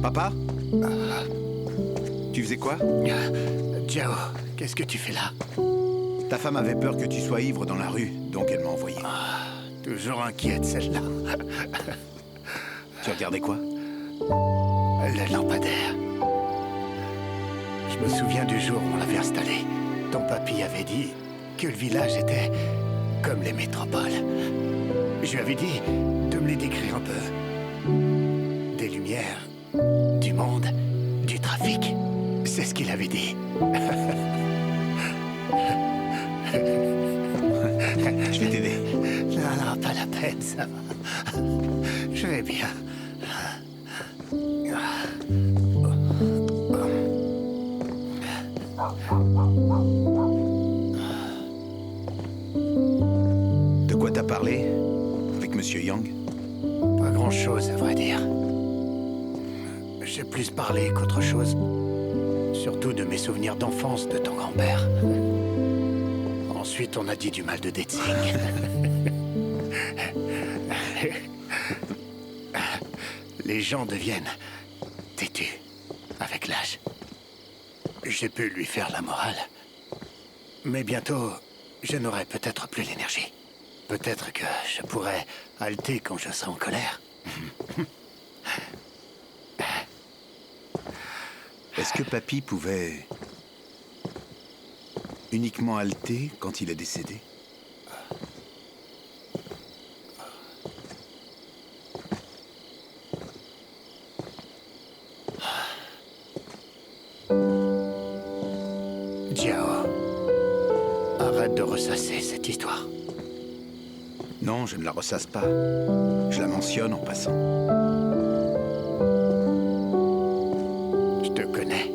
Papa? Tu faisais quoi? Jiao, qu'est-ce que tu fais là? Ta femme avait peur que tu sois ivre dans la rue, donc elle m'a envoyé. Toujours inquiète, celle-là. Tu regardais quoi? Le lampadaire. Je me souviens du jour où on l'avait installé. Ton papy avait dit que le village était comme les métropoles. Je lui avais dit de me les décrire un peu. Des lumières, du monde, du trafic. C'est ce qu'il avait dit. Je vais t'aider. Non, pas la peine, ça va. Je vais bien. De quoi t'as parlé avec Monsieur Yang? Pas grand-chose, à vrai dire. J'ai plus parlé qu'autre chose. Surtout de mes souvenirs d'enfance de ton grand-père. Ensuite, on a dit du mal de Detsing. Les gens deviennent têtus avec l'âge. J'ai pu lui faire la morale. Mais bientôt, je n'aurai peut-être plus l'énergie. Peut-être que je pourrai halter quand je serai en colère. Est-ce que Papy pouvait uniquement halter quand il est décédé? Jiao, arrête de ressasser cette histoire. Non, je ne la ressasse pas. Je la mentionne en passant. Je te connais.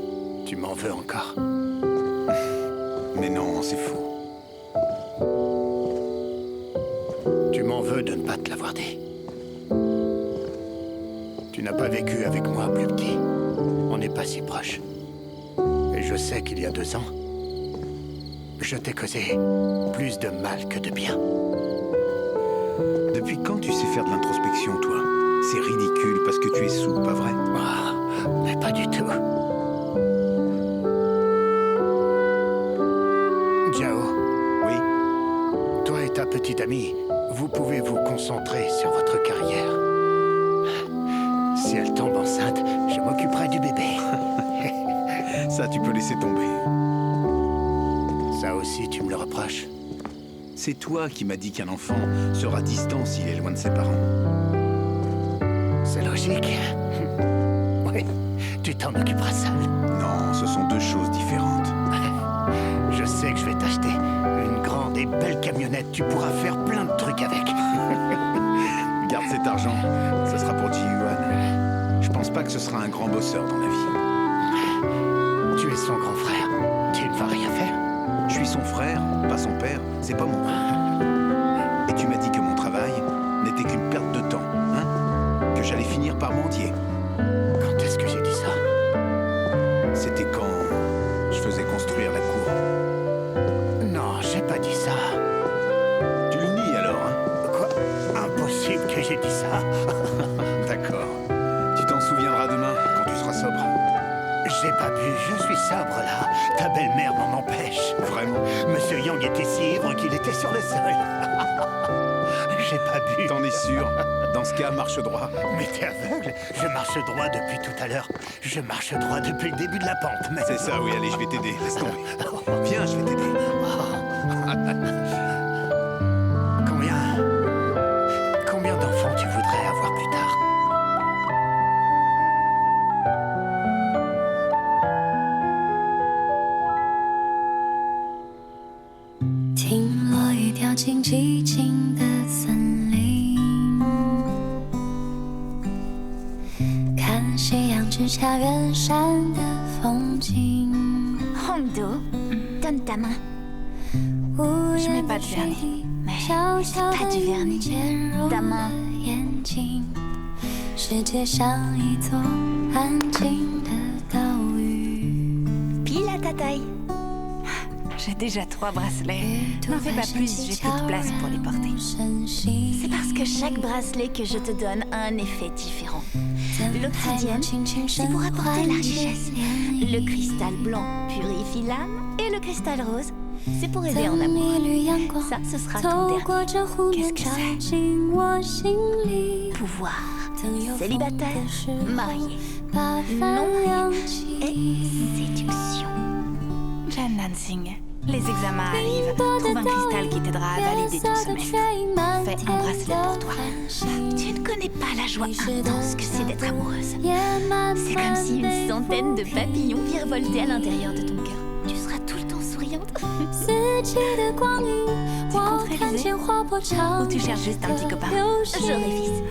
Tu m'en veux encore. Mais non, c'est faux. Tu m'en veux de ne pas te l'avoir dit. Tu n'as pas vécu avec moi plus petit. On n'est pas si proches. Et je sais qu'il y a 2 ans, je t'ai causé plus de mal que de bien. Depuis quand tu sais faire de l'introspection, toi? C'est ridicule parce que tu es sourd, pas vrai? Ah, mais pas du tout. Jiao. Oui. Toi et ta petite amie, vous pouvez vous concentrer sur votre carrière. Si elle tombe enceinte, je m'occuperai du bébé. Ça, tu peux laisser tomber. Ça aussi, tu me le reproches? C'est toi qui m'as dit qu'un enfant sera distant s'il est loin de ses parents. C'est logique. Oui, tu t'en occuperas seul. Non, ce sont 2 choses différentes. Je sais que je vais t'acheter une grande et belle camionnette. Tu pourras faire plein de trucs avec. Garde cet argent, ça sera pour Ji Yuan. Je pense pas que ce sera un grand bosseur dans la vie. Tu es son grand frère. Tu ne vas rien faire. Je suis son frère, pas son père. C'est pas mon rôle. Et tu m'as dit que mon travail n'était qu'une perte de temps, hein? Que j'allais finir par mendier. Quand est-ce que j'ai dit ça? C'était quand je faisais construire la cour. Non, j'ai pas dit ça. Tu le nies alors, hein? Quoi? Impossible que j'ai dit ça. D'accord. Tu t'en souviendras demain, quand tu seras sobre. J'ai pas bu, je suis sobre là. Ta belle-mère m'en empêche. Vraiment? Monsieur Yang était si ivre qu'il était sur le sol. J'ai pas bu. T'en es sûr? Dans ce cas, marche droit. Mais t'es aveugle? Je marche droit depuis tout à l'heure. Je marche droit depuis le début de la pente, mais... C'est ça, oui, allez, je vais t'aider. Laisse tomber. Viens, je vais t'aider. Combien d'enfants tu voudrais avoir plus tard? Hongdo, donne ta main. Je mets pas de vernis, mais c'est pas du vernis. Ta main. 世界上一座安静的岛屿。 Pile à ta taille. J'ai déjà 3 bracelets. N'en fais pas plus, j'ai plus de place pour les porter. C'est parce que chaque bracelet que je te donne a un effet différent. L'obsidienne, c'est pour apporter la richesse. Le cristal blanc purifie l'âme. Et le cristal rose, c'est pour aider en amour. Ça, ce sera ton dernier. Qu'est-ce que c'est? Pouvoir. Célibataire, marié. Non marié. Et séduction. Jan Nansing, les examens arrivent. Trouve un cristal qui t'aidera à valider ton semestre. Fais un bracelet pour toi. Tu ne connais pas la joie intense que c'est d'être amoureuse. C'est comme si une centaine de papillons virevoltaient à l'intérieur de ton cœur. Tu seras tout le temps souriante. Tu comptes réviser? Ou tu cherches juste un petit copain? Je révise.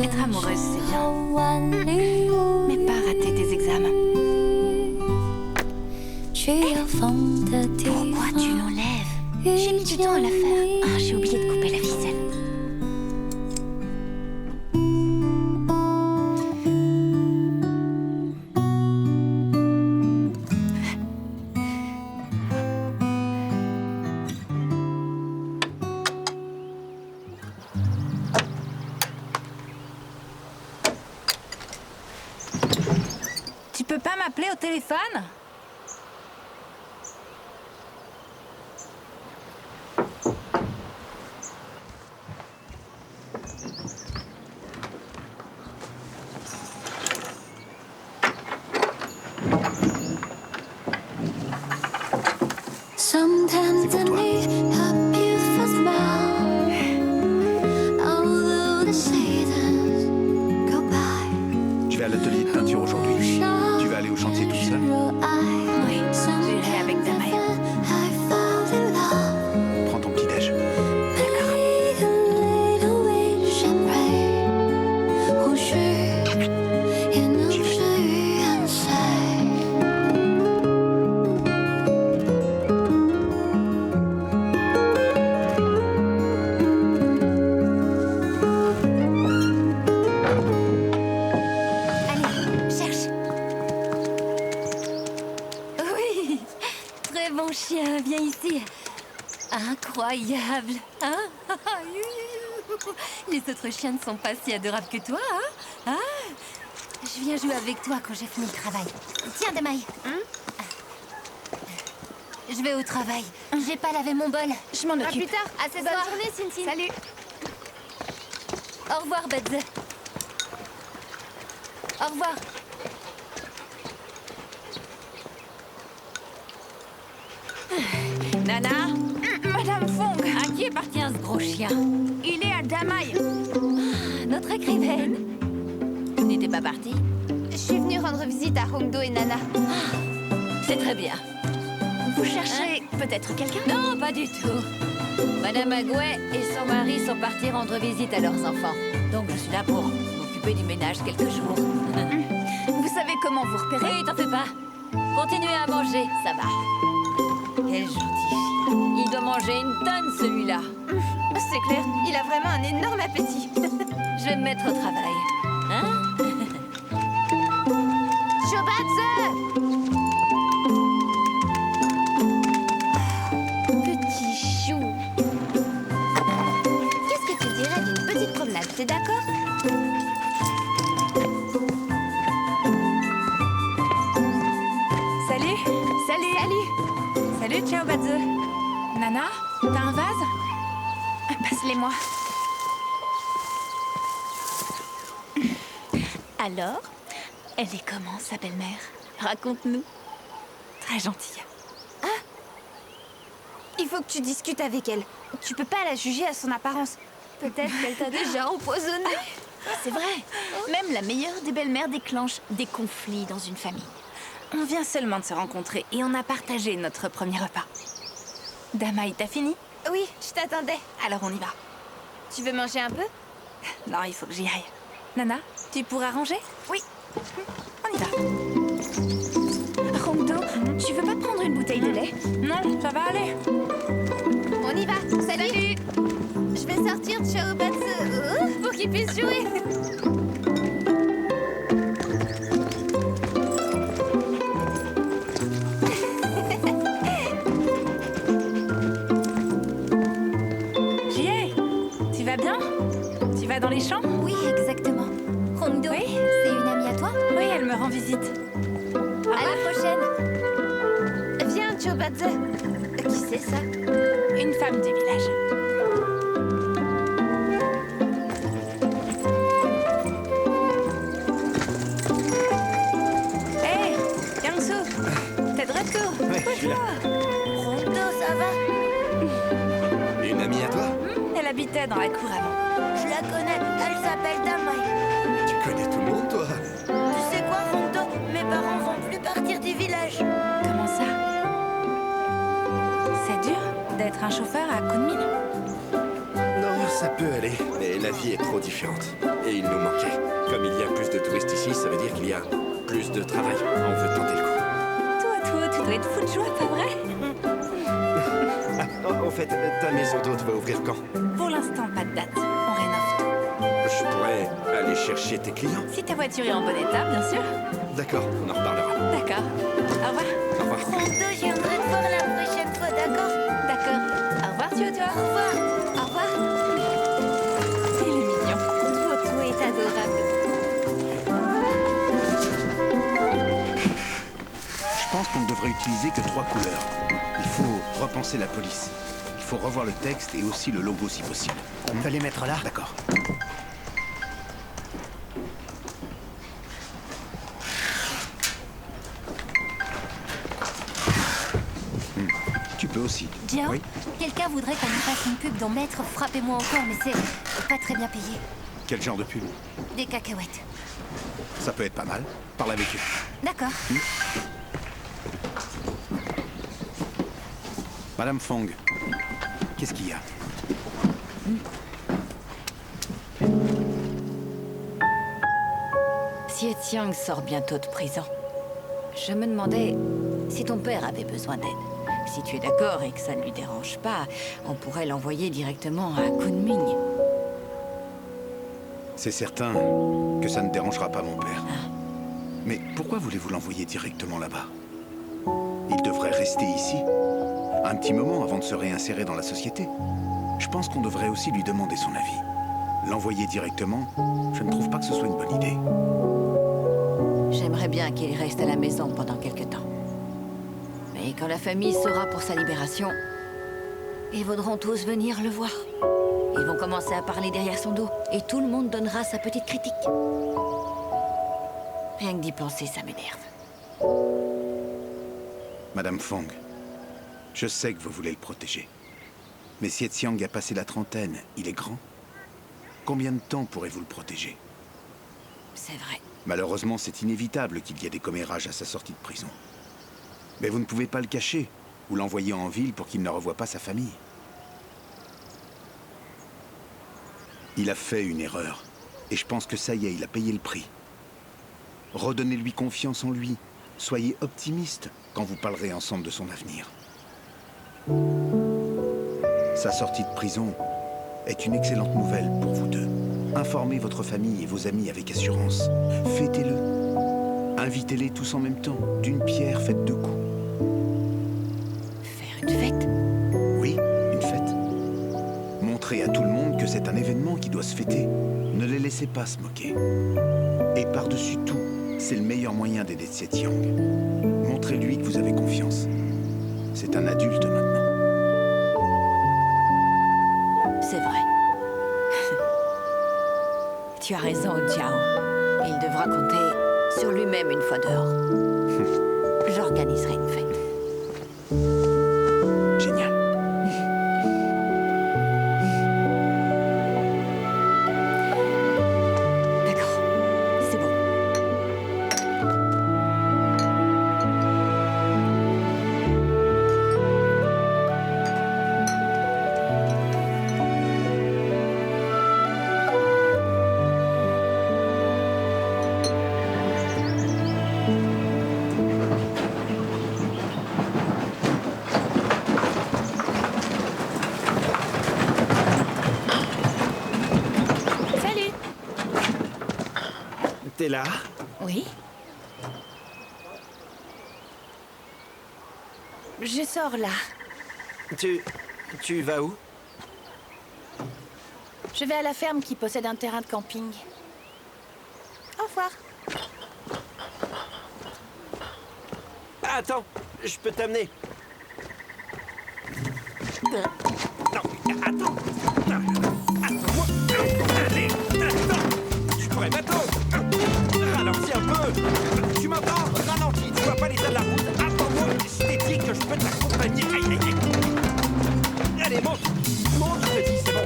Être amoureuse, c'est bien. Mais pas rater tes examens. Pourquoi tu l'enlèves? J'ai mis du temps à la faire. Ah, j'ai oublié de couper la ficelle. Tu peux pas m'appeler au téléphone? C'est pour toi. Je vais à l'atelier de peinture aujourd'hui. Tu vas aller au chantier toute seule? Oui, j'irai avec Damaï. Prends ton petit déj. Allez, cherche. Oui, très bon chien, viens ici. Incroyable, hein? Les autres chiens ne sont pas si adorables que toi, hein? Je viens jouer avec toi quand j'ai fini le travail. Tiens, Damaï. Je vais au travail. J'ai pas lavé mon bol. Je m'en À occupe. plus tard. À cette bonne journée, Cintin. Salut. Au revoir, Bedze. Au revoir. Nana? Madame Fong, à qui est parti ce gros chien? Il est à Damaï. Notre écrivaine. Tu n'étais pas partie? Je suis venue rendre visite à Hongdo et Nana. C'est très bien. Vous cherchez peut-être quelqu'un? Non, pas du tout. Madame Agouet et son mari sont partis rendre visite à leurs enfants. Donc je suis là pour m'occuper du ménage quelques jours. Vous savez comment vous repérer? Oui, t'en fais pas. Continuez à manger, ça va. Quel gentil chien. Il doit manger une tonne, celui-là. C'est clair, il a vraiment un énorme appétit. Je vais me mettre au travail. Hein? Petit chou. Qu'est-ce que tu dirais d'une petite promenade, t'es d'accord? Salut. Salut, ciao, Badze. Nana, t'as un vase? Passe-les-moi. Alors, elle est comment, sa belle-mère? Raconte-nous. Très gentille. Il faut que tu discutes avec elle. Tu peux pas la juger à son apparence. Peut-être qu'elle t'a déjà empoisonné. C'est vrai. Même la meilleure des belles-mères déclenche des conflits dans une famille. On vient seulement de se rencontrer et on a partagé notre premier repas. Damaï, t'as fini? Oui, je t'attendais. Alors on y va. Tu veux manger un peu? Non, il faut que j'y aille. Nana, tu pourras ranger? Oui. On y va. Hongdo, tu veux pas prendre une bouteille de lait? Non, ça va aller. On y va. Salut. Je vais sortir Chaobatsu pour qu'il puisse jouer. visite. À la prochaine. Viens, Chobadze. Qui c'est ça? Une femme du village. Hé, Yang-Soo, t'es de retour. Ouais, je suis là. Rondo, ça va? Une amie à toi? Elle habitait dans la cour avant. Je la connais, elle s'appelle Damai. Tu connais tout le monde, toi? Tu sais quoi, Rondo? Mes parents vont plus partir du village. Comment ça? C'est dur d'être un chauffeur à Kunming. Non, ça peut aller, mais la vie est trop différente. Et il nous manquait. Comme il y a plus de touristes ici, ça veut dire qu'il y a plus de travail. On veut tenter le coup. Toi, tu dois être fou de joie, pas vrai? Ah, en fait, ta maison d'hôte va ouvrir quand? Pour l'instant, pas de date. On rénove tout. Je pourrais aller chercher tes clients. Si ta voiture est en bon état, bien sûr. D'accord, on en reparlera. D'accord. Au revoir. Au revoir. Rondo, je viendrai te voir la prochaine fois, d'accord? D'accord. Au revoir, tu. Au revoir. Au revoir. Il est mignon. Toto est adorable. Je pense qu'on ne devrait utiliser que 3 couleurs. Il faut repenser la police. Il faut revoir le texte et aussi le logo si possible. On peut les mettre là? D'accord. Tu peux aussi. Jiao, Oui. quelqu'un voudrait qu'on lui fasse une pub dont Maître frappez-moi encore, mais c'est pas très bien payé. Quel genre de pub? Des cacahuètes. Ça peut être pas mal. Parle avec eux. D'accord. Madame Fong, qu'est-ce qu'il y a? Xie Xiang sort bientôt de prison. Je me demandais si ton père avait besoin d'aide. Si tu es d'accord et que ça ne lui dérange pas, on pourrait l'envoyer directement à Kunming. C'est certain que ça ne dérangera pas mon père. Mais pourquoi voulez-vous l'envoyer directement là-bas? Il devrait rester ici un petit moment avant de se réinsérer dans la société. Je pense qu'on devrait aussi lui demander son avis. L'envoyer directement, je ne trouve pas que ce soit une bonne idée. J'aimerais bien qu'il reste à la maison pendant quelque temps. Mais quand la famille sera pour sa libération, ils voudront tous venir le voir. Ils vont commencer à parler derrière son dos, et tout le monde donnera sa petite critique. Rien que d'y penser, ça m'énerve. Madame Fong, je sais que vous voulez le protéger. Mais Xie Xiang a passé la trentaine, il est grand. Combien de temps pourrez-vous le protéger? C'est vrai. Malheureusement, c'est inévitable qu'il y ait des commérages à sa sortie de prison. Mais vous ne pouvez pas le cacher, ou l'envoyer en ville pour qu'il ne revoie pas sa famille. Il a fait une erreur, et je pense que ça y est, il a payé le prix. Redonnez-lui confiance en lui. Soyez optimiste quand vous parlerez ensemble de son avenir. Sa sortie de prison est une excellente nouvelle pour vous deux. Informez votre famille et vos amis avec assurance. Fêtez-le. Invitez-les tous en même temps. D'une pierre faite deux coups. Faire une fête? Oui, une fête. Montrez à tout le monde que c'est un événement qui doit se fêter. Ne les laissez pas se moquer. Et par-dessus tout, c'est le meilleur moyen d'aider Xie Xiang. Montrez-lui que vous avez confiance. C'est un adulte maintenant. C'est vrai. Tu as raison, Jiao. Il devra compter sur lui-même une fois dehors. J'organiserai une fête. Génial. D'accord. C'est bon. Salut. T'es là? Oui. Je sors là. Tu vas où? Je vais à la ferme qui possède un terrain de camping. Au revoir. Attends, je peux t'amener. Non, attends. Attends-moi. Allez, attends. Tu pourrais m'attendre. Ralentis un peu. Tu m'entends? Ralentis, tu vois pas l'état de la route? Attends-moi, je t'ai dit que je peux t'accompagner. Aïe, aïe, aïe. Allez, monte. Monte, je te dis, c'est bon.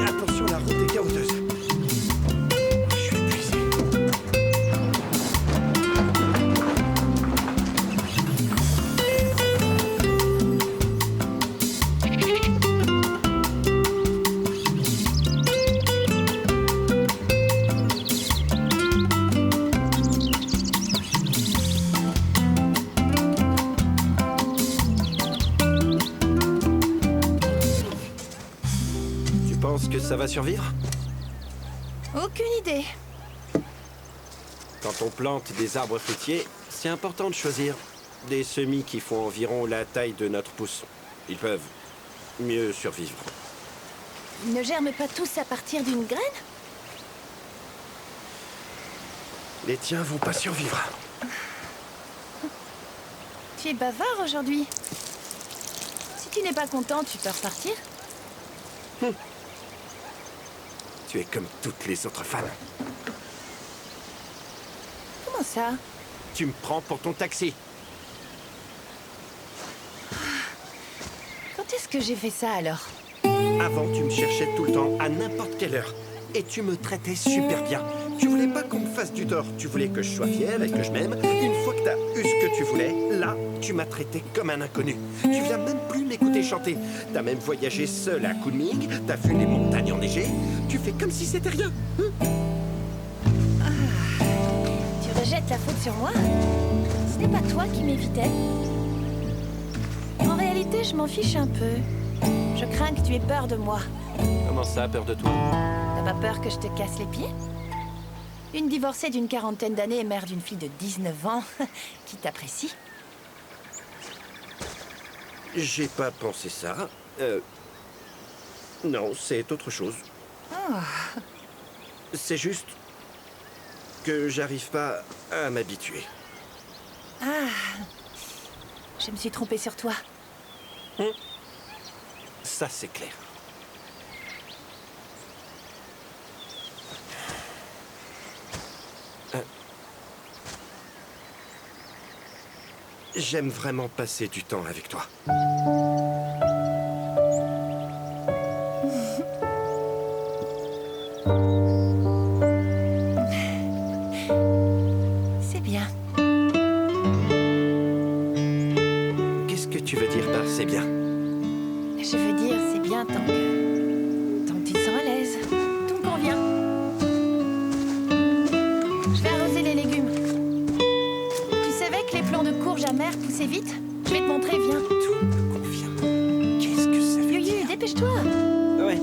Attention, la route est caouteuses. Je suis épuisé. Tu penses que ça va survivre? Aucune idée. Quand on plante des arbres fruitiers, c'est important de choisir des semis qui font environ la taille de notre pouce. Ils peuvent mieux survivre. Ils ne germent pas tous à partir d'une graine? Les tiens vont pas survivre. Tu es bavard aujourd'hui. Si tu n'es pas content, tu peux repartir. Tu es comme toutes les autres femmes. Comment ça? Tu me prends pour ton taxi. Quand est-ce que j'ai fait ça alors? Avant, tu me cherchais tout le temps, à n'importe quelle heure. Et tu me traitais super bien. Tu voulais pas qu'on me fasse du tort. Tu voulais que je sois fier et que je m'aime. Une fois que t'as eu ce que tu voulais, là, tu m'as traité comme un inconnu. Tu viens même plus m'écouter chanter. T'as même voyagé seul à Kunming. T'as vu les montagnes enneigées. Tu fais comme si c'était rien. Tu rejettes la faute sur moi? Ce n'est pas toi qui m'évitais. En réalité, je m'en fiche un peu. Je crains que tu aies peur de moi. Comment ça, peur de toi? T'as pas peur que je te casse les pieds? Une divorcée d'une quarantaine d'années et mère d'une fille de 19 ans qui t'apprécie. J'ai pas pensé ça. Non, c'est autre chose. C'est juste que j'arrive pas à m'habituer. Je me suis trompée sur toi. Ça, c'est clair. J'aime vraiment passer du temps avec toi. C'est bien. Qu'est-ce que tu veux dire par c'est bien? Je veux dire, c'est bien tant que tu te sens à l'aise. Tout me convient. Je vais arroser les légumes. Tu savais que les plants de courge amères poussaient vite? Je vais te montrer, viens. Tout me convient. Qu'est-ce que ça veut Yuyu, dire? dépêche-toi. Ouais,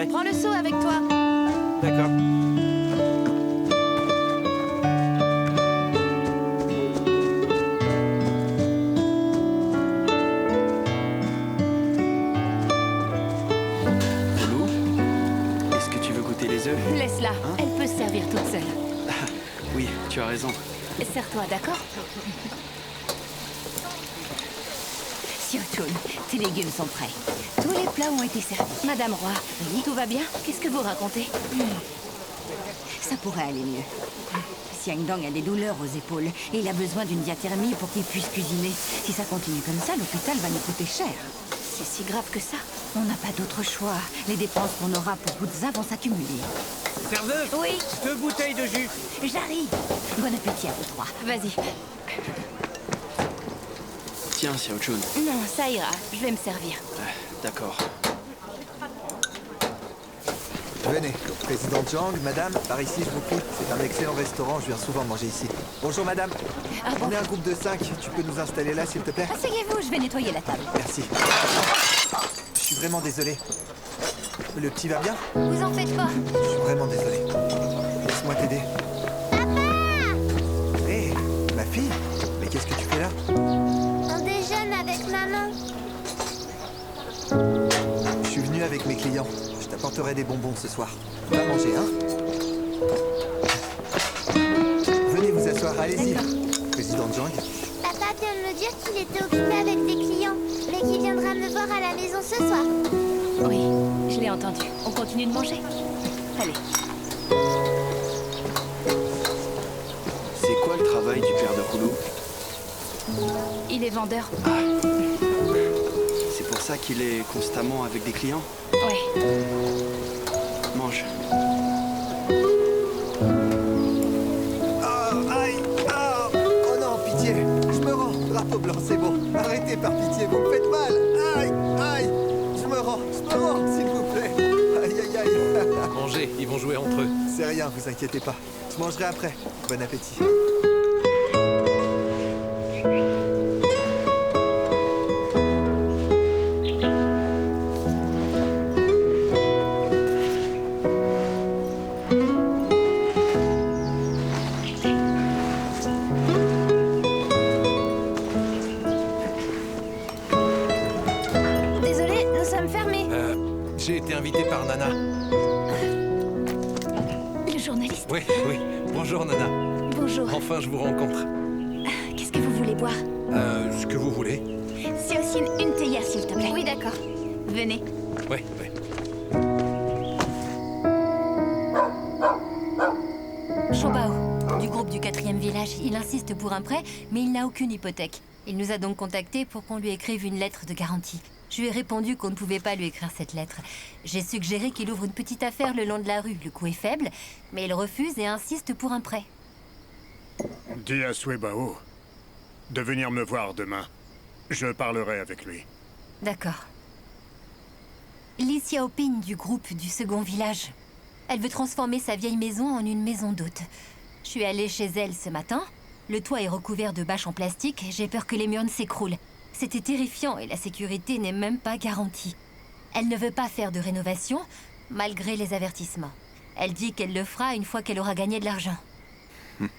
Prends le seau avec toi. d'accord. Loulou, est-ce que tu veux goûter les œufs? Laisse-la, elle peut se servir toute seule. Oui, tu as raison. Serre-toi, d'accord? Siotoun, tes légumes sont prêts. Tous les plats ont été servis. Madame Roy, oui, tout va bien? Qu'est-ce que vous racontez? Ça pourrait aller mieux. Xiangdong a des douleurs aux épaules et il a besoin d'une diathermie pour qu'il puisse cuisiner. Si ça continue comme ça, l'hôpital va nous coûter cher. C'est si grave que ça? On n'a pas d'autre choix. Les dépenses qu'on aura pour Butza vont s'accumuler. Serveuse, Oui, 2 bouteilles de jus. j'arrive. Bon appétit à vous trois. Vas-y. Tiens, Xiao Chun. Non, ça ira. Je vais me servir. D'accord. Venez, président Zhang, madame, par ici je vous prie. C'est un excellent restaurant, je viens souvent manger ici. Bonjour madame. Ah bon? On est un groupe de 5, tu peux nous installer là s'il te plaît? Asseyez-vous, je vais nettoyer la table. Merci. Je suis vraiment désolé. Le petit va bien? Vous en faites pas. Je suis vraiment désolé. Laisse-moi t'aider. Hé, ma fille? Mais qu'est-ce que tu fais là? On déjeune avec maman. Je suis venu avec mes clients. Je t'apporterai des bonbons ce soir. Va manger, hein? Venez vous asseoir. allez-y. Président Zhang, Papa vient de me dire qu'il était occupé avec des clients, mais qu'il viendra me voir à la maison ce soir. Oui, je l'ai entendu. On continue de manger. Allez. C'est quoi le travail du père de Koulou? Il est vendeur. C'est pour ça qu'il est constamment avec des clients? Ouais. Mange. Aïe! Oh non, pitié! Je me rends! Drapeau blanc, c'est bon! Arrêtez par pitié, vous me faites mal! Aïe! Je me rends, s'il vous plaît! Aïe! Mangez, ils vont jouer entre eux. C'est rien, vous inquiétez pas. Je mangerai après. Bon appétit. Désolée, nous sommes fermés. J'ai été invité par Nana. Le journaliste. Oui. Bonjour Nana. Bonjour. Enfin, je vous rencontre. Qu'est-ce que vous voulez boire? Ce que vous voulez. C'est aussi une théière, s'il te plaît. Oui, d'accord. Venez. Oui. Shobao, du groupe du 4e village, il insiste pour un prêt, mais il n'a aucune hypothèque. Il nous a donc contactés pour qu'on lui écrive une lettre de garantie. Je lui ai répondu qu'on ne pouvait pas lui écrire cette lettre. J'ai suggéré qu'il ouvre une petite affaire le long de la rue. Le coût est faible, mais il refuse et insiste pour un prêt. Dis à Suebao de venir me voir demain. Je parlerai avec lui. D'accord. Li Xiaoping du groupe du second village. Elle veut transformer sa vieille maison en une maison d'hôte. Je suis allée chez elle ce matin. Le toit est recouvert de bâches en plastique. J'ai peur que les murs ne s'écroulent. C'était terrifiant et la sécurité n'est même pas garantie. Elle ne veut pas faire de rénovation, malgré les avertissements. Elle dit qu'elle le fera une fois qu'elle aura gagné de l'argent.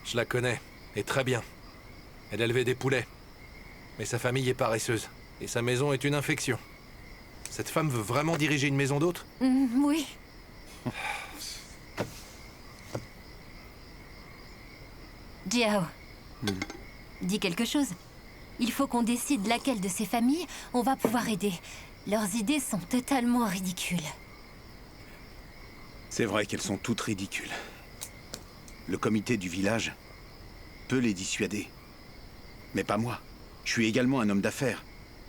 Je la connais, et très bien. Elle élevait des poulets. Mais sa famille est paresseuse, et sa maison est une infection. Cette femme veut vraiment diriger une maison d'hôtes? Oui. Jiao, dis quelque chose. Il faut qu'on décide laquelle de ces familles on va pouvoir aider. Leurs idées sont totalement ridicules. C'est vrai qu'elles sont toutes ridicules. Le comité du village peut les dissuader. Mais pas moi. Je suis également un homme d'affaires.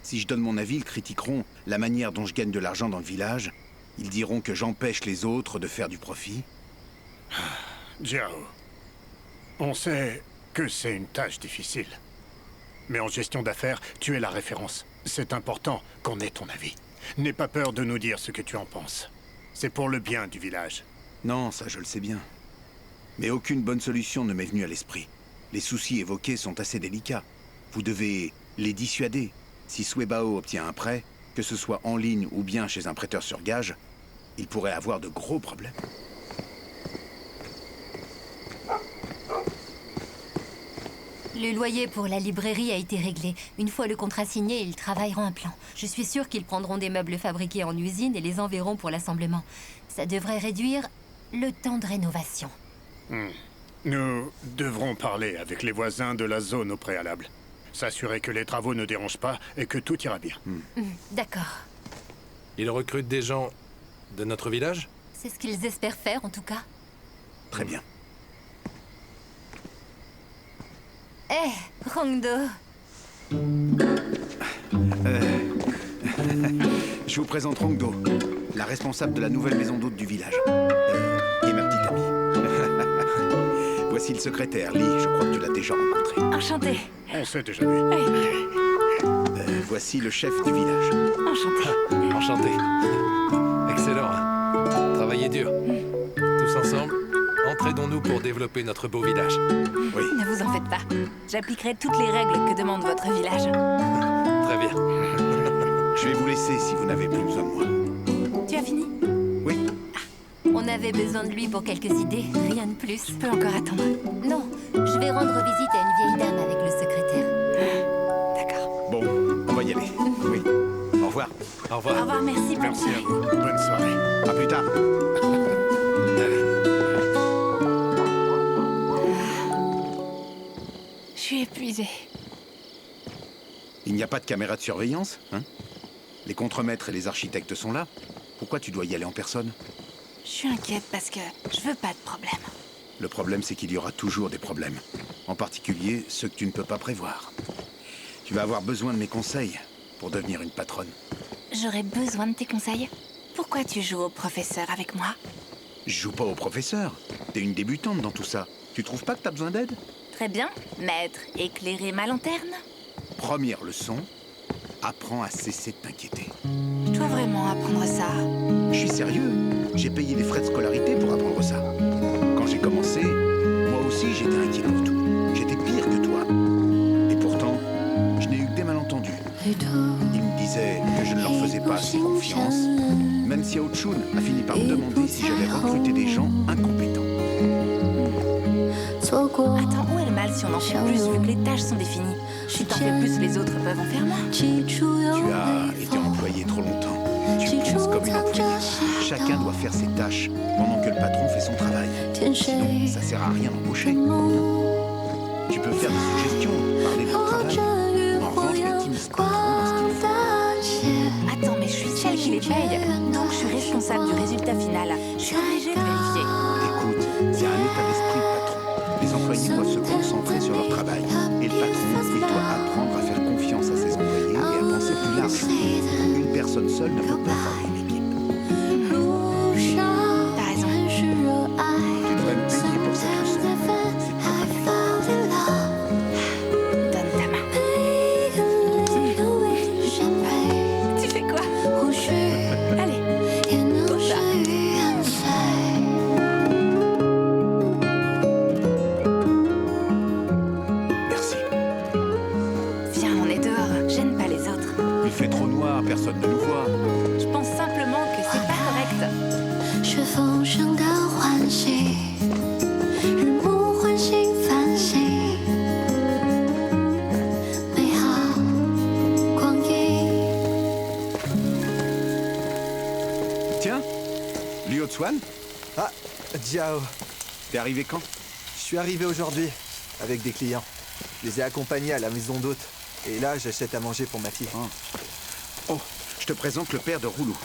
Si je donne mon avis, ils critiqueront la manière dont je gagne de l'argent dans le village. Ils diront que j'empêche les autres de faire du profit. Jiao, on sait que c'est une tâche difficile. Mais en gestion d'affaires, tu es la référence. C'est important qu'on ait ton avis. N'aie pas peur de nous dire ce que tu en penses. C'est pour le bien du village. Non, ça je le sais bien. Mais aucune bonne solution ne m'est venue à l'esprit. Les soucis évoqués sont assez délicats. Vous devez les dissuader. Si Suebao obtient un prêt, que ce soit en ligne ou bien chez un prêteur sur gage, il pourrait avoir de gros problèmes. Le loyer pour la librairie a été réglé. Une fois le contrat signé, ils travailleront un plan. Je suis sûre qu'ils prendront des meubles fabriqués en usine et les enverront pour l'assemblement. Ça devrait réduire le temps de rénovation. Nous devrons parler avec les voisins de la zone au préalable. S'assurer que les travaux ne dérangent pas et que tout ira bien. D'accord. Ils recrutent des gens de notre village? C'est ce qu'ils espèrent faire, en tout cas. Très bien. Rongdo. Je vous présente Rongdo, la responsable de la nouvelle maison d'hôtes du village. Et ma petite amie. Voici le secrétaire, Lee. Je crois que tu l'as déjà rencontré. Enchantée. On s'est déjà vu. Voici le chef du village. Enchantée. Enchanté. Excellent, hein? Travaillez dur. Tous ensemble, entraînons-nous pour développer notre beau village. Oui. Ne vous en faites pas. J'appliquerai toutes les règles que demande votre village. Très bien. Je vais vous laisser si vous n'avez plus besoin de moi. Tu as fini? Oui. On avait besoin de lui pour quelques idées, rien de plus. Je peux encore attendre. Non, je vais rendre visite à une vieille dame avec le secrétaire. D'accord. Bon, on va y aller. Oui. Au revoir. Au Au revoir. revoir, merci. Merci à vous. Bonne soirée. À plus tard. Allez. n'y a pas de caméra de surveillance, hein? Les contremaîtres et les architectes sont là. Pourquoi tu dois y aller en personne? Je suis inquiète parce que je veux pas de problème. Le problème, c'est qu'il y aura toujours des problèmes. En particulier, ceux que tu ne peux pas prévoir. Tu vas avoir besoin de mes conseils pour devenir une patronne. J'aurais besoin de tes conseils. Pourquoi tu joues au professeur avec moi? Je joue pas au professeur. T'es une débutante dans tout ça. Tu trouves pas que t'as besoin d'aide? Très bien. Maître, éclairez ma lanterne. Première leçon, apprends à cesser de t'inquiéter. Je dois vraiment apprendre ça. Je suis sérieux. J'ai payé les frais de scolarité pour apprendre ça. Quand j'ai commencé, moi aussi j'étais inquiet pour tout. J'étais pire que toi. Et pourtant, je n'ai eu que des malentendus. Ils me disaient que je ne leur faisais pas assez confiance. Même si Ao-Chun a fini par me demander si j'allais recruter des gens incompétents. Attends, où est le mal si on en fait plus vu que les tâches sont définies? Si t'en fais plus, les autres peuvent en faire moins. Tu as été employé trop longtemps. Tu penses comme une employée. Chacun doit faire ses tâches pendant que le patron fait son travail. Sinon, ça sert à rien d'embaucher. Tu peux faire des suggestions, parler de ton travail. En revanche, la team se comprend dans ce qu'il fait. Attends, mais je suis celle qui les paye. Donc je suis responsable du résultat final. Je suis obligée de vérifier. Écoute, c'est un état d'esprit de patron. Les employés doivent se concentrer sur leur travail. Et le patron, il doit apprendre à faire confiance à ses employés et à penser plus large. Une personne seule ne peut pas former une équipe. T'as raison. Tu devrais me payer pour cette leçon. C'est pas mal. Donne ta main. Tu fais quoi? Allez, comme ça. Merci. Viens, on est dehors. Gêne pas les autres. Il fait trop noir, personne ne nous voit. Je pense simplement que c'est pas correct. 是丰盛的欢喜，日暮唤醒繁星，美好光阴。 Tiens, Liu Chuan, Ah, Jiao. t'es arrivé quand? Je suis arrivé aujourd'hui, avec des clients. Je les ai accompagnés à la maison d'hôte. Et là, j'achète à manger pour ma fille. Oh, je te présente le père de Roulou.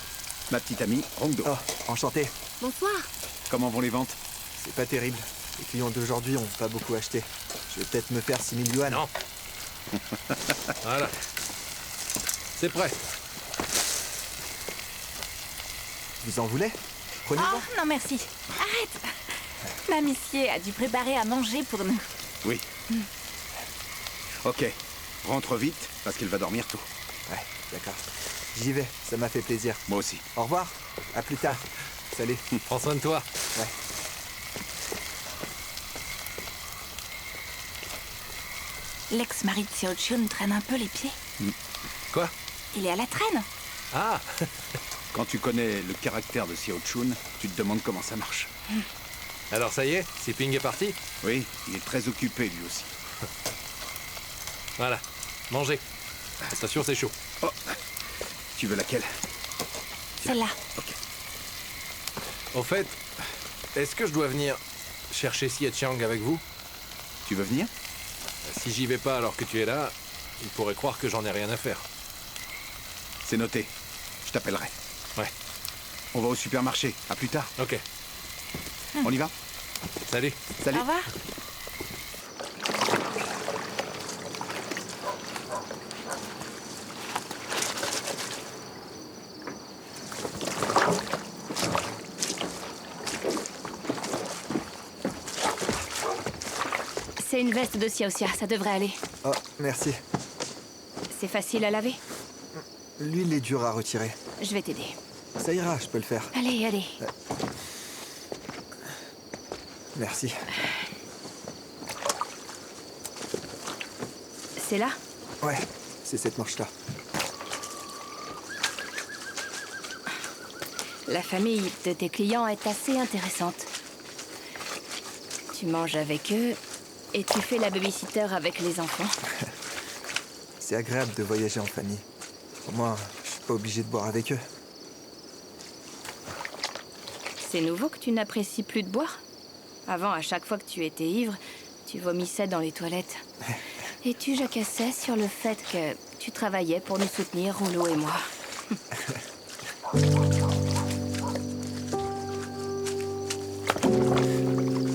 Ma petite amie, Rongdo. Oh, enchanté. Bonsoir. Comment vont les ventes? C'est pas terrible. Les clients d'aujourd'hui ont pas beaucoup acheté. Je vais peut-être me faire 6000 yuan. Non. Voilà. C'est prêt. Vous en voulez? Prenez-en. Oh, non merci. Arrête. Mamie Sier a dû préparer à manger pour nous. Oui. Ok, rentre vite, parce qu'il va dormir tôt. Ouais, d'accord. J'y vais, ça m'a fait plaisir. Moi aussi. Au revoir, à plus tard. Salut. Prends soin de toi. Ouais. L'ex-mari de Xiao Chun traîne un peu les pieds. Quoi? Il est à la traîne. Ah. Quand tu connais le caractère de Xiao Chun, tu te demandes comment ça marche. Alors ça y est, Siping est parti? Oui, il est très occupé lui aussi. Voilà. Mangez. Attention, c'est chaud. Oh, tu veux laquelle? Celle-là. Ok. Au fait, est-ce que je dois venir chercher Xie Chiang avec vous? Tu veux venir? Si j'y vais pas alors que tu es là, il pourrait croire que j'en ai rien à faire. C'est noté. Je t'appellerai. Ouais. On va au supermarché. À plus tard. Ok. On y va? Salut. Salut. Au revoir. C'est une veste de Xiaoxia, ça devrait aller. Oh, merci. C'est facile à laver. L'huile est dure à retirer. Je vais t'aider. Ça ira, je peux le faire. Allez, allez. Merci. C'est là? Ouais, c'est cette manche-là. La famille de tes clients est assez intéressante. Tu manges avec eux et tu fais la babysitter avec les enfants. C'est agréable de voyager en famille. Au moins, je suis pas obligé de boire avec eux. C'est nouveau que tu n'apprécies plus de boire? Avant, à chaque fois que tu étais ivre, tu vomissais dans les toilettes. Et tu jacassais sur le fait que Tu travaillais pour nous soutenir, Rouleau et moi.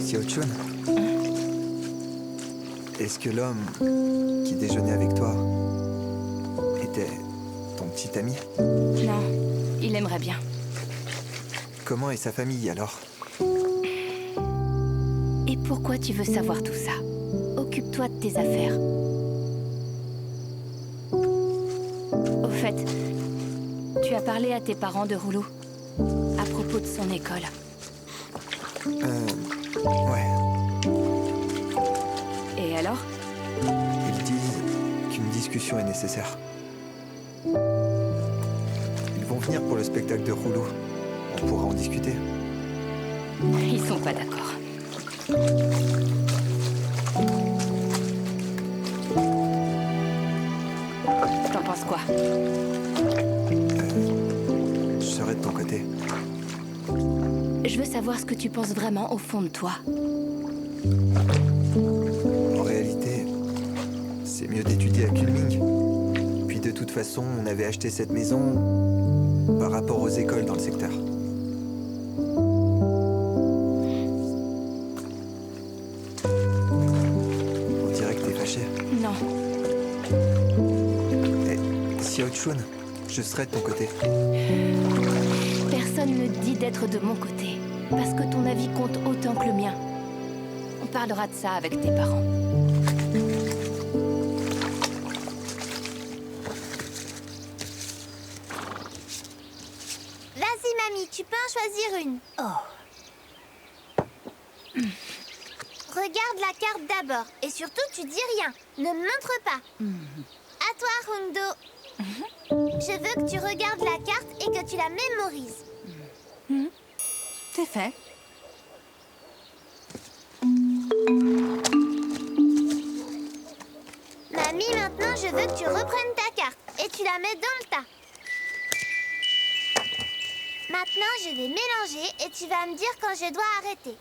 Xiaochun, est-ce que l'homme qui déjeunait avec toi était ton petit ami? Non, il aimerait bien. Comment est sa famille alors? Et pourquoi tu veux savoir tout ça? Occupe-toi de tes affaires. Au fait, tu as parlé à tes parents de Rouleau à propos de son école. Ouais. Et alors? Ils disent qu'une discussion est nécessaire. Ils vont venir pour le spectacle de Rouleau. On pourra en discuter. Ils sont pas d'accord. T'en penses quoi? Je serai de ton côté. Je veux savoir ce que tu penses vraiment au fond de toi. En réalité, c'est mieux d'étudier à Kunming. Puis de toute façon, on avait acheté cette maison par rapport aux écoles dans le secteur. On dirait que t'es fâché. Non. Xiaochun, je serai de ton côté. Personne ne dit d'être de mon côté, parce que ton avis compte autant que le mien. On parlera de ça avec tes parents. Vas-y, mamie, tu peux en choisir une. Oh. Regarde la carte d'abord. Et surtout, tu dis rien. Ne montre pas. À toi, Hongdo. Je veux que tu regardes la carte et que tu la mémorises. C'est fait. Mamie, maintenant, je veux que tu reprennes ta carte et tu la mets dans le tas. Maintenant, je vais mélanger et tu vas me dire quand je dois arrêter.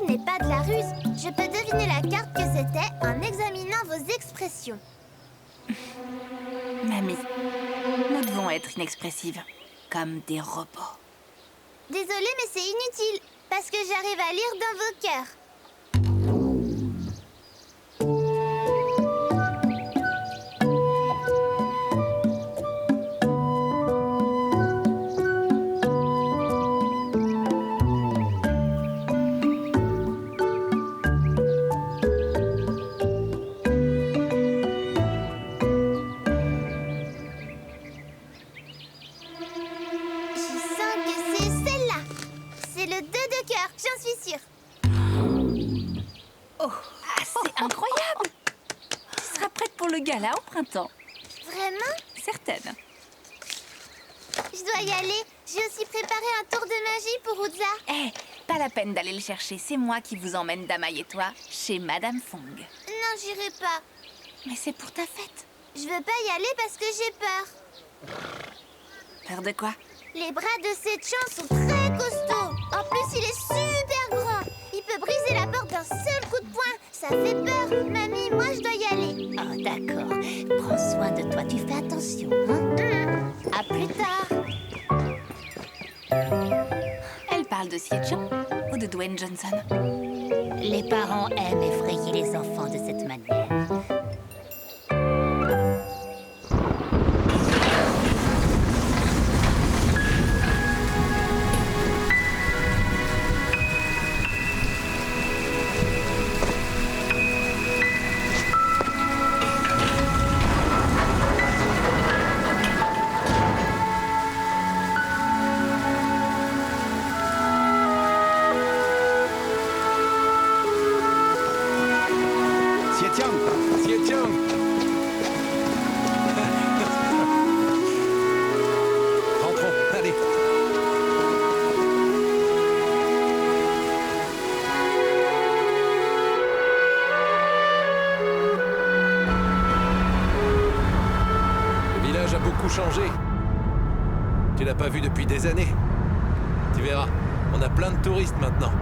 N'est pas de la ruse. Je peux deviner la carte que c'était en examinant vos expressions. Mamie, nous devons être inexpressives, comme des robots. Désolée, mais c'est inutile, parce que j'arrive à lire dans vos cœurs. J'en suis sûre. Oh, c'est incroyable. Tu seras prête pour le gala au printemps. Vraiment? Certaine. Je dois y aller. J'ai aussi préparé un tour de magie pour Uzla. Eh, pas la peine d'aller le chercher. C'est moi qui vous emmène, Damaï et toi, chez Madame Fong. Non, j'irai pas. Mais c'est pour ta fête. Je veux pas y aller parce que j'ai peur. Peur de quoi? Les bras de Setchan sont très costauds. En plus, il est super grand. Il peut briser la porte d'un seul coup de poing. Ça fait peur. Mamie, moi, je dois y aller. Oh, d'accord. Prends soin de toi. Tu fais attention, hein? À plus tard. Elle parle de Setchan ou de Dwayne Johnson? Les parents aiment effrayer les enfants de cette manière. beaucoup changé. Tu l'as pas vu depuis des années. Tu verras, on a plein de touristes maintenant.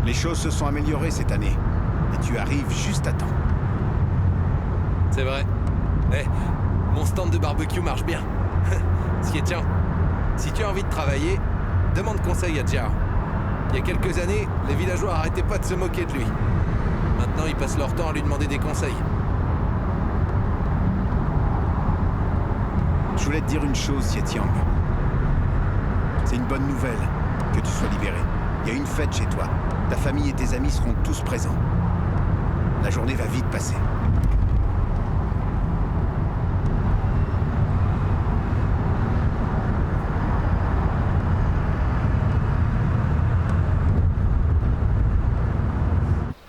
Les choses se sont améliorées cette année. Et tu arrives juste à temps. C'est vrai. Eh, mon stand de barbecue marche bien. Tiens, si tu as envie de travailler, demande conseil à Jiao. Il y a quelques années, les villageois arrêtaient pas de se moquer de lui. Maintenant, ils passent leur temps à lui demander des conseils. Je voulais te dire une chose, Xietiang. C'est une bonne nouvelle que tu sois libéré. Il y a une fête chez toi. Ta famille et tes amis seront tous présents. La journée va vite passer.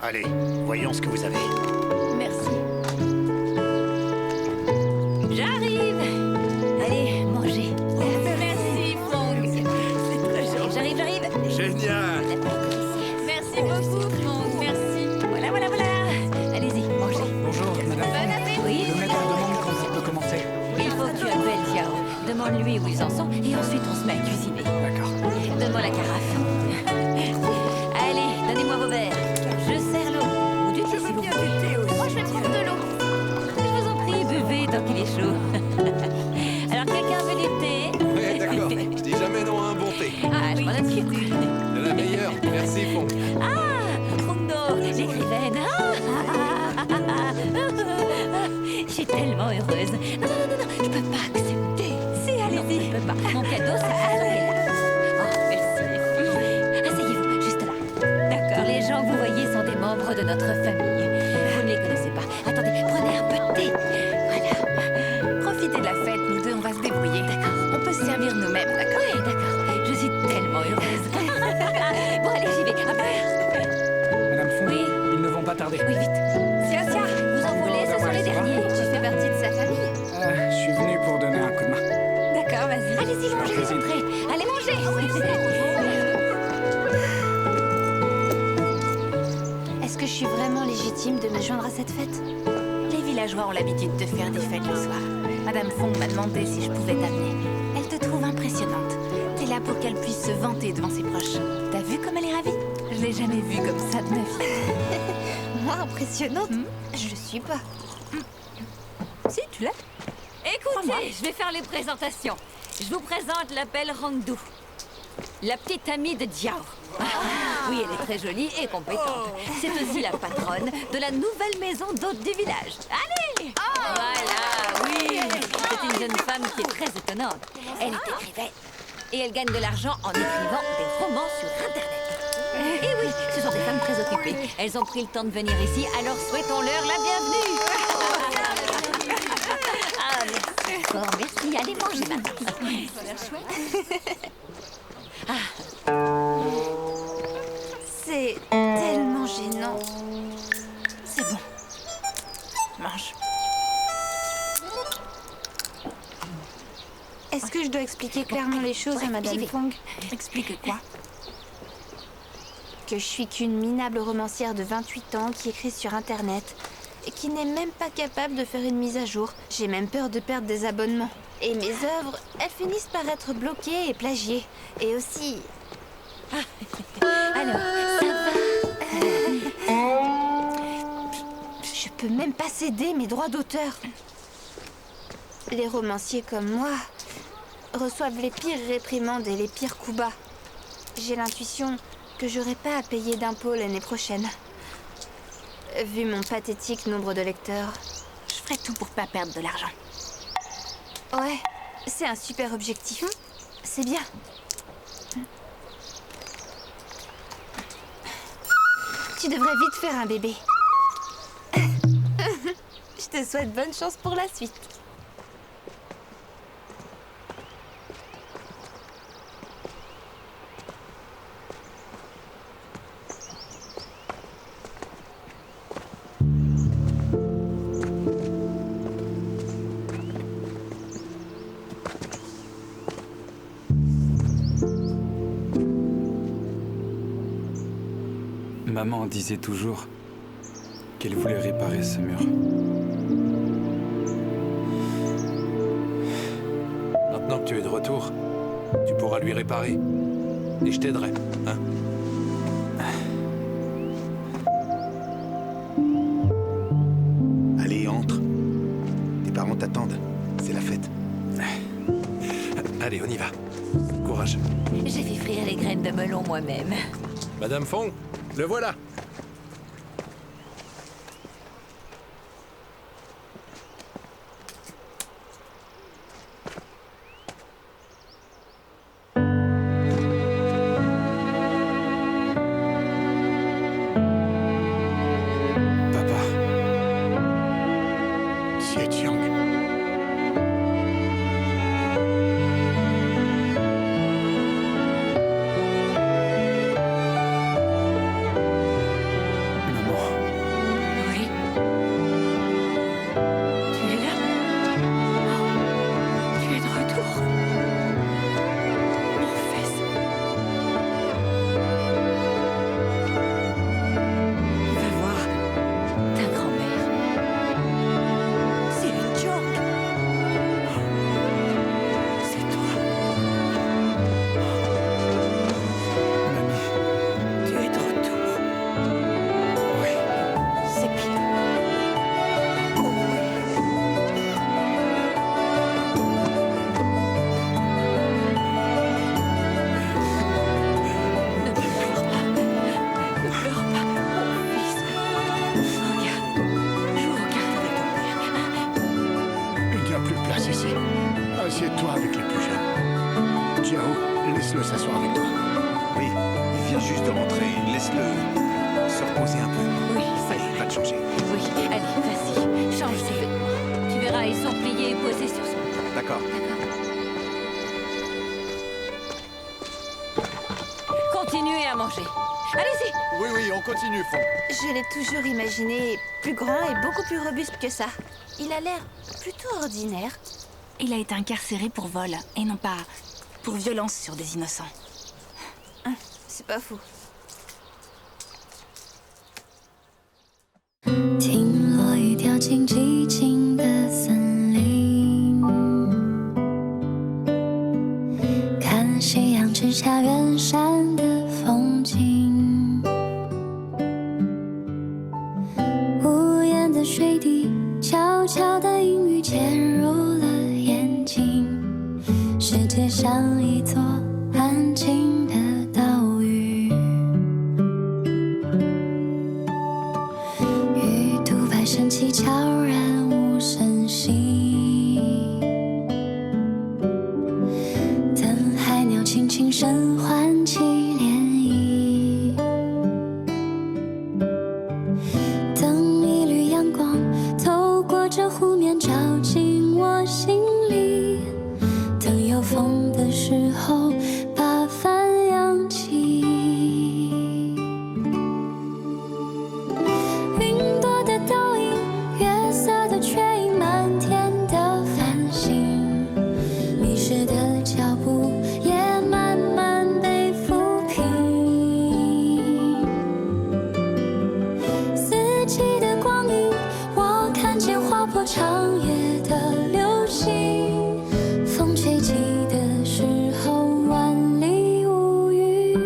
Allez, voyons ce que vous avez. Merci. J'arrive. Allez, mangez. Merci, Franck. C'est très gentil. J'arrive. Génial. Merci beaucoup, Franck. Merci. Voilà. Allez-y, mangez. Bonjour, madame. Bon appétit. Oui. Le maître demande quand ça peut commencer. Il faut que tu appelles Jiao. Demande-lui où ils en sont et ensuite on se met à cuisiner. D'accord. Donne-moi la carafe. Allez, donnez-moi vos verres. Je sers l'eau. Ou du thé, s'il vous plaît. Moi, je vais prendre de l'eau. Je vous en prie, buvez tant qu'il est chaud. Alors, quelqu'un veut du thé? Ouais, d'accord. Je dis jamais non à un bon thé. Ah, je m'en occupe. De la meilleure. Merci, Fong. Ah, Fundo, l'écrivaine. Je suis tellement heureuse. Non, je peux pas accepter. Si, allez-y. Je peux pas. Mon cadeau, ça a là. Oh, merci. Asseyez-vous, juste là. D'accord. Les gens que vous voyez sont des membres de notre famille. Vous ne les connaissez pas. Attendez, prenez un peu de thé. Voilà. Profitez de la fête, nous deux, on va se débrouiller. D'accord. On peut se servir nous-mêmes, d'accord? Oui, d'accord. Je suis tellement heureuse. Bon, allez, j'y vais. Hop. Madame Fong, Oui. ils ne vont pas tarder. Oui, vite. Sia, vous en voulez, ce sont les derniers. Tu fais partie de sa famille. Je suis venu pour donner un coup de main. D'accord, vas-y. Allez-y, mangez les entrées. Allez, mangez. Est-ce que je suis vraiment légitime de me joindre à cette fête? Les villageois ont l'habitude de faire des fêtes le soir. Madame Fong m'a demandé si je pouvais t'amener. Elle te trouve impressionnante. T'es là pour qu'elle puisse se vanter devant ses proches. T'as vu comme elle est ravie? Je l'ai jamais vue comme ça de ma vie. Moi, impressionnante? Je le suis pas. Si, tu l'as. Écoutez, je vais faire les présentations. Je vous présente la belle Rangdu, la petite amie de Jiao. Oui, elle est très jolie et compétente. C'est aussi la patronne de la nouvelle maison d'hôtes du village. Allez! Voilà, oui. C'est une jeune femme qui est très étonnante. Elle est écrivaine et elle gagne de l'argent en écrivant des romans sur Internet. Et oui, ce sont des femmes très occupées. Elles ont pris le temps de venir ici, alors souhaitons-leur la bienvenue. Ah, merci. Bon, merci. Allez manger maintenant. Ça a l'air chouette. C'est tellement gênant. C'est bon. Mange. Est-ce que je dois expliquer clairement les choses à Madame Fong? Explique quoi? Que je suis qu'une minable romancière de 28 ans qui écrit sur Internet et qui n'est même pas capable de faire une mise à jour. J'ai même peur de perdre des abonnements. Et mes œuvres, elles finissent par être bloquées et plagiées. Et aussi... Alors, ça va? Je peux même pas céder mes droits d'auteur. Les romanciers comme moi reçoivent les pires réprimandes et les pires coups bas. J'ai l'intuition que j'aurai pas à payer d'impôts l'année prochaine. Vu mon pathétique nombre de lecteurs. Je ferai tout pour pas perdre de l'argent. Ouais, c'est un super objectif. C'est bien. Tu devrais vite faire un bébé. Je te souhaite bonne chance pour la suite. Maman disait toujours qu'elle voulait réparer ce mur. tu es de retour, tu pourras lui réparer. Et je t'aiderai, hein? Allez, entre. Tes parents t'attendent. C'est la fête. Allez, on y va. Courage. J'ai fait frire les graines de melon moi-même. Madame Fong, le voilà. Assieds-toi avec les plus jeunes. Jiao, laisse-le s'asseoir avec toi. Oui, il vient juste de rentrer. Laisse-le se reposer un peu. Oui, allez, va te changer. Oui, allez, vas-y, change tes vêtements. Tu verras, ils sont pliés et posés sur son dos. D'accord. Continuez à manger. Allez-y. Oui, on continue, Fong. Je l'ai toujours imaginé plus grand et beaucoup plus robuste que ça. Il a l'air plutôt ordinaire. Il a été incarcéré pour vol, et non pas pour violence sur des innocents. C'est pas faux. 听落雨掉进寂静的森林，看夕阳直下远山的风景，无言的水滴，悄悄的阴雨潜入了眼睛，世界像一座安静的岛屿。 升起，悄然无声息。等海鸟轻轻声唤起涟漪。等一缕阳光透过这湖面照进我心里。等有风的时候把帆扬起。 却已漫天的繁星，迷失的脚步也慢慢被抚平。四季的光阴，我看见划破长夜的流星。风吹起的时候，万里无云。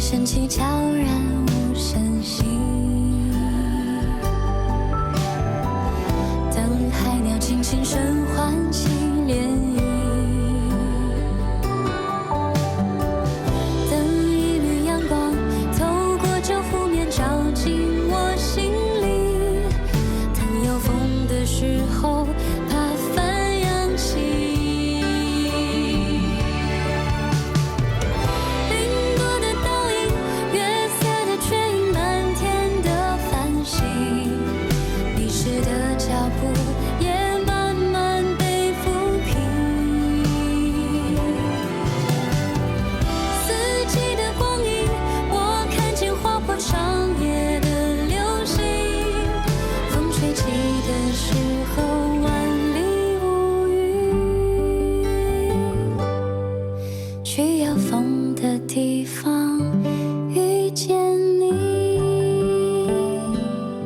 升起，悄然